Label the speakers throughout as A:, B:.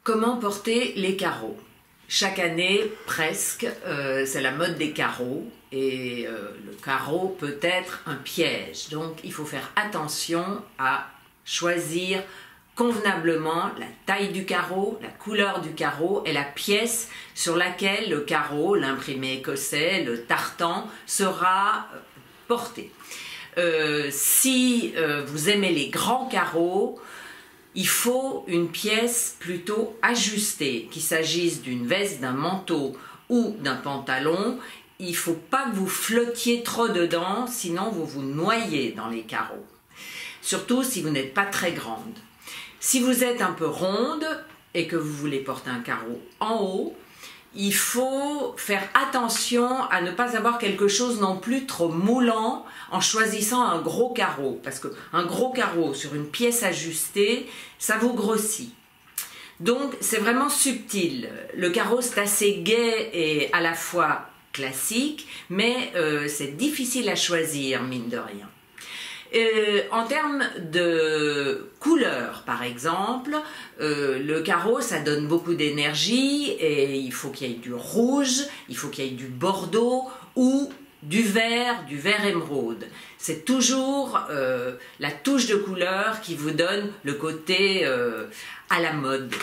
A: Comment porter les carreaux? Chaque année, presque, c'est la mode des carreaux et le carreau peut être un piège. Donc, il faut faire attention à choisir convenablement la taille du carreau, la couleur du carreau et la pièce sur laquelle le carreau, l'imprimé écossais, le tartan, sera porté. Si vous aimez les grands carreaux, il faut une pièce plutôt ajustée, qu'il s'agisse d'une veste, d'un manteau ou d'un pantalon. Il ne faut pas que vous flottiez trop dedans, sinon vous vous noyez dans les carreaux. Surtout si vous n'êtes pas très grande. Si vous êtes un peu ronde et que vous voulez porter un carreau en haut, il faut faire attention à ne pas avoir quelque chose non plus trop moulant en choisissant un gros carreau. Parce qu'un gros carreau sur une pièce ajustée, ça vous grossit. Donc c'est vraiment subtil. Le carreau c'est assez gai et à la fois classique, mais c'est difficile à choisir, mine de rien. En termes de couleur, par exemple, le carreau, ça donne beaucoup d'énergie et il faut qu'il y ait du rouge, il faut qu'il y ait du bordeaux ou du vert émeraude. C'est toujours la touche de couleur qui vous donne le côté à la mode.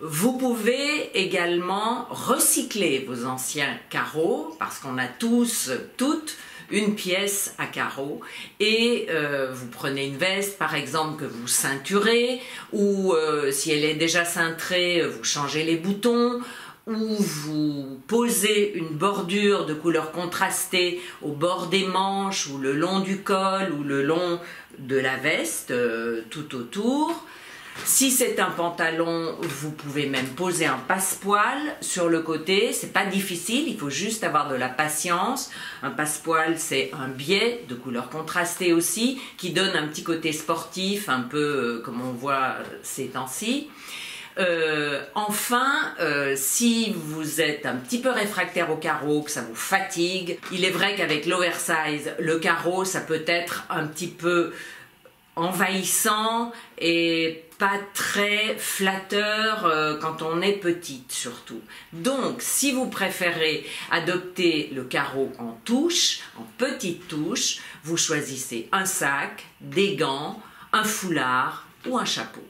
A: Vous pouvez également recycler vos anciens carreaux, parce qu'on a tous, toutes, une pièce à carreaux et vous prenez une veste par exemple que vous ceinturez ou si elle est déjà cintrée, vous changez les boutons ou vous posez une bordure de couleur contrastée au bord des manches ou le long du col ou le long de la veste tout autour. Si c'est un pantalon, vous pouvez même poser un passepoil sur le côté, c'est pas difficile, il faut juste avoir de la patience. Un passepoil, c'est un biais de couleur contrastée aussi, qui donne un petit côté sportif, un peu comme on voit ces temps-ci. Enfin, si vous êtes un petit peu réfractaire au carreau, que ça vous fatigue, il est vrai qu'avec l'oversize, le carreau, ça peut être un petit peu envahissant et pas très flatteur quand on est petite surtout. Donc si vous préférez adopter le carreau en touche, en petite touche, vous choisissez un sac, des gants, un foulard ou un chapeau.